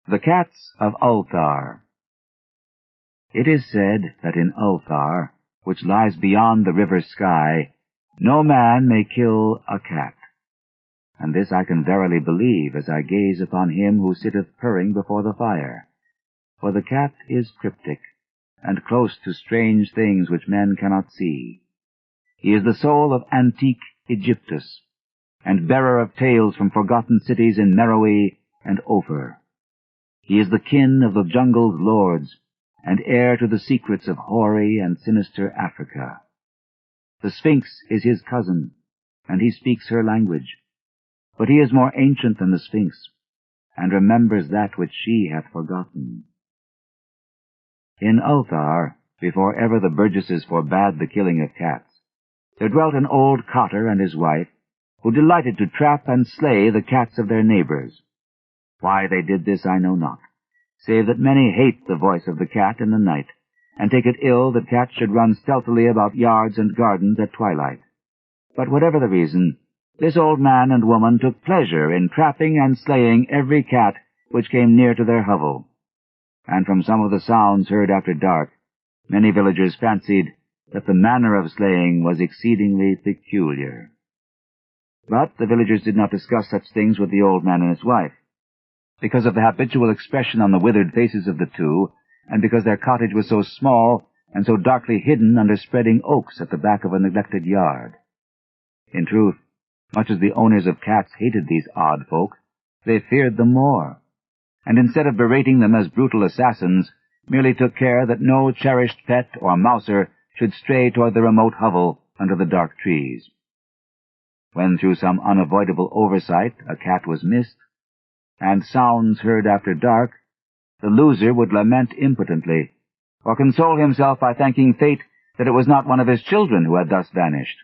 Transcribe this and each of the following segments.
The Cats of Ulthar. It is said that in Ulthar, which lies beyond the river Sky, no man may kill a cat. And this I can verily believe as I gaze upon him who sitteth purring before the fire. For the cat is cryptic, and close to strange things which men cannot see. He is the soul of antique Egyptus, and bearer of tales from forgotten cities in Meroe and Ophir. He is the kin of the jungle's lords, and heir to the secrets of hoary and sinister Africa. The Sphinx is his cousin, and he speaks her language. But he is more ancient than the Sphinx, and remembers that which she hath forgotten. In Ulthar, before ever the burgesses forbade the killing of cats, there dwelt an old cotter and his wife, who delighted to trap and slay the cats of their neighbors. Why they did this I know not, save that many hate the voice of the cat in the night, and take it ill that cats should run stealthily about yards and gardens at twilight. But whatever the reason, this old man and woman took pleasure in trapping and slaying every cat which came near to their hovel. And from some of the sounds heard after dark, many villagers fancied that the manner of slaying was exceedingly peculiar. But the villagers did not discuss such things with the old man and his wife, because of the habitual expression on the withered faces of the two, and because their cottage was so small and so darkly hidden under spreading oaks at the back of a neglected yard. In truth, much as the owners of cats hated these odd folk, they feared them more, and instead of berating them as brutal assassins, merely took care that no cherished pet or mouser should stray toward the remote hovel under the dark trees. When through some unavoidable oversight a cat was missed, and sounds heard after dark, the loser would lament impotently, or console himself by thanking fate that it was not one of his children who had thus vanished.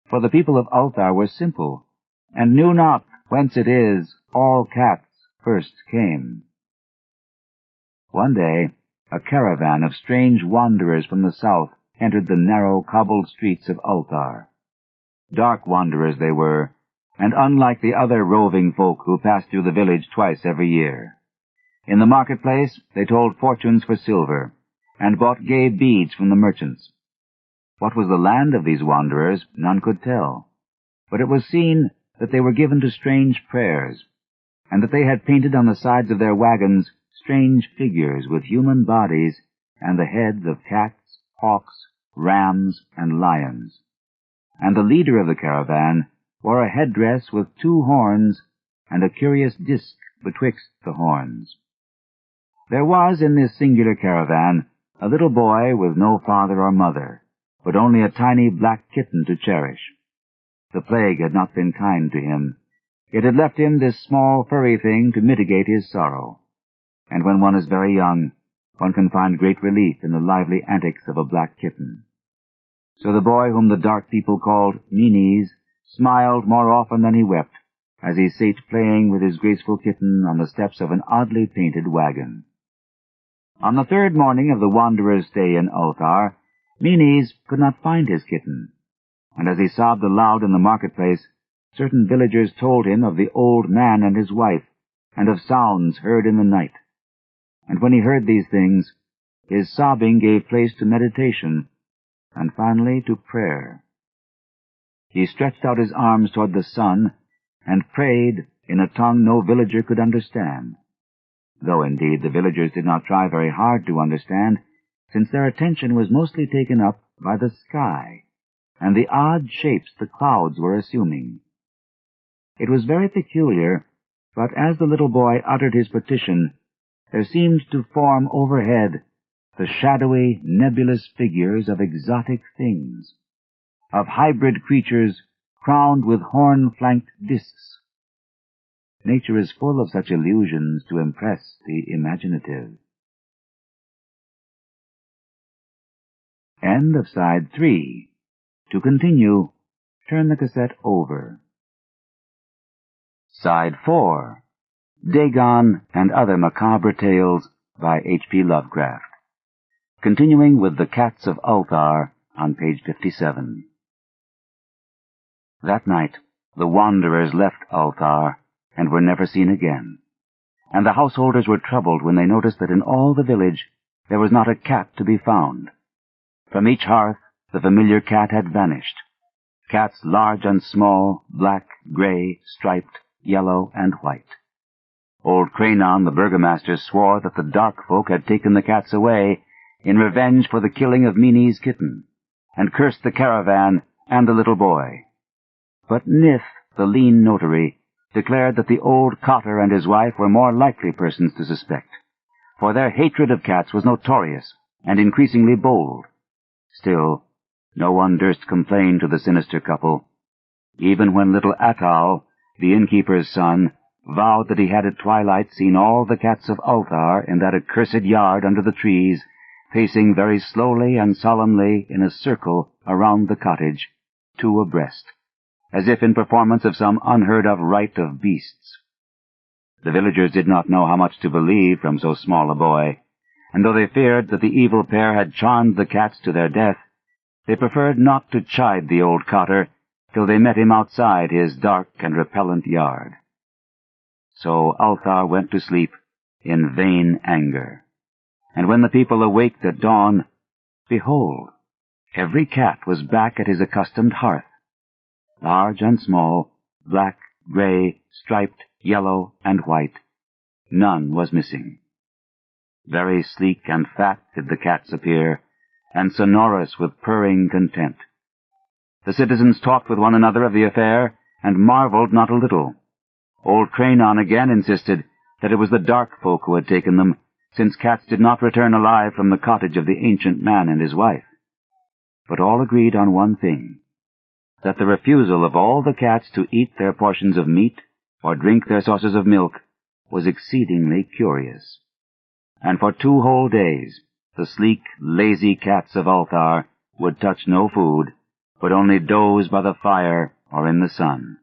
For the people of Ulthar were simple, and knew not whence it is all cats first came. One day, a caravan of strange wanderers from the south entered the narrow, cobbled streets of Ulthar. Dark wanderers they were, and unlike the other roving folk who passed through the village twice every year. In the marketplace they told fortunes for silver, and bought gay beads from the merchants. What was the land of these wanderers, none could tell, but it was seen that they were given to strange prayers, and that they had painted on the sides of their wagons strange figures with human bodies and the heads of cats, hawks, rams, and lions. And the leader of the caravan wore a headdress with 2 horns and a curious disk betwixt the horns. There was in this singular caravan a little boy with no father or mother, but only a tiny black kitten to cherish. The plague had not been kind to him. It had left him this small furry thing to mitigate his sorrow. And when one is very young, one can find great relief in the lively antics of a black kitten. So the boy whom the dark people called Meanies smiled more often than he wept, as he sate playing with his graceful kitten on the steps of an oddly painted wagon. On the 3rd morning of the wanderer's stay in Ulthar, Meanies could not find his kitten, and as he sobbed aloud in the marketplace, certain villagers told him of the old man and his wife, and of sounds heard in the night. And when he heard these things, his sobbing gave place to meditation, and finally to prayer. He stretched out his arms toward the sun, and prayed in a tongue no villager could understand, though indeed the villagers did not try very hard to understand, since their attention was mostly taken up by the sky, and the odd shapes the clouds were assuming. It was very peculiar, but as the little boy uttered his petition, there seemed to form overhead the shadowy, nebulous figures of exotic things, of hybrid creatures crowned with horn-flanked discs. Nature is full of such illusions to impress the imaginative. End of side 3. To continue, turn the cassette over. Side 4. Dagon and Other Macabre Tales by H.P. Lovecraft. Continuing with The Cats of Ulthar on page 57. That night, the wanderers left Ulthar and were never seen again. and the householders were troubled when they noticed that in all the village there was not a cat to be found. From each hearth the familiar cat had vanished. Cats large and small, black, gray, striped, yellow, and white. Old Cranon, the burgomaster, swore that the dark folk had taken the cats away in revenge for the killing of Mini's kitten, and cursed the caravan and the little boy. But Nith, the lean notary, declared that the old cotter and his wife were more likely persons to suspect, for their hatred of cats was notorious and increasingly bold. Still, no one durst complain to the sinister couple, even when little Atal, the innkeeper's son, vowed that he had at twilight seen all the Cats of Ulthar in that accursed yard under the trees, pacing very slowly and solemnly in a circle around the cottage, two abreast, as if in performance of some unheard-of rite of beasts. The villagers did not know how much to believe from so small a boy, and though they feared that the evil pair had charmed the cats to their death, they preferred not to chide the old cotter till they met him outside his dark and repellent yard. So Ulthar went to sleep in vain anger. And when the people awaked at dawn, behold, every cat was back at his accustomed hearth, large and small, black, gray, striped, yellow, and white. None was missing. Very sleek and fat did the cats appear, and sonorous with purring content. The citizens talked with one another of the affair, and marveled not a little. Old Cranon again insisted that it was the dark folk who had taken them, since cats did not return alive from the cottage of the ancient man and his wife. But all agreed on one thing, that the refusal of all the cats to eat their portions of meat or drink their saucers of milk was exceedingly curious. And for 2 whole days the sleek, lazy Cats of Ulthar would touch no food, but only doze by the fire or in the sun.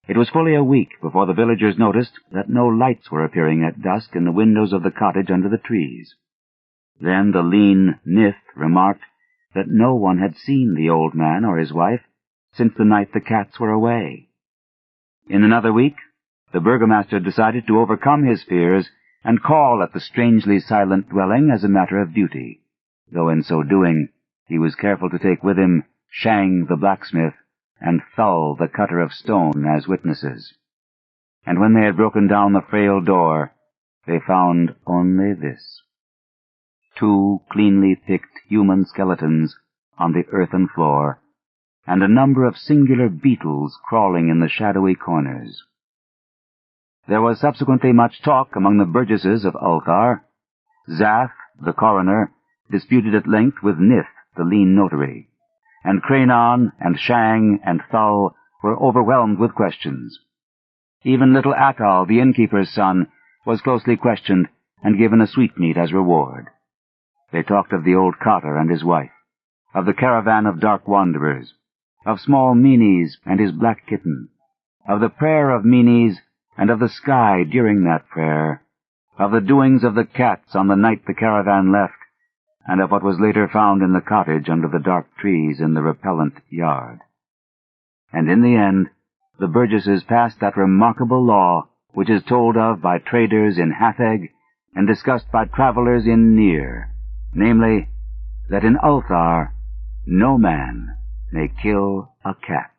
It was fully a week before the villagers noticed that no lights were appearing at dusk in the windows of the cottage under the trees. Then the lean Nith remarked that no one had seen the old man or his wife since the night the cats were away. In another week, the burgomaster decided to overcome his fears and call at the strangely silent dwelling as a matter of duty, though in so doing he was careful to take with him Shang the blacksmith and Thull the cutter of stone as witnesses. And when they had broken down the frail door, they found only this: 2 cleanly picked human skeletons on the earthen floor, and a number of singular beetles crawling in the shadowy corners. There was subsequently much talk among the burgesses of Ulthar. Zath, the coroner, disputed at length with Nith, the lean notary, and Cranon and Shang and Thull were overwhelmed with questions. Even little Atal, the innkeeper's son, was closely questioned and given a sweetmeat as reward. They talked of the old cotter and his wife, of the caravan of dark wanderers, of small Minis and his black kitten, of the prayer of Minis and of the sky during that prayer, of the doings of the cats on the night the caravan left, and of what was later found in the cottage under the dark trees in the repellent yard. And in the end, the burgesses passed that remarkable law which is told of by traders in Hatheg and discussed by travelers in Nir, namely, that in Ulthar no man may kill a cat.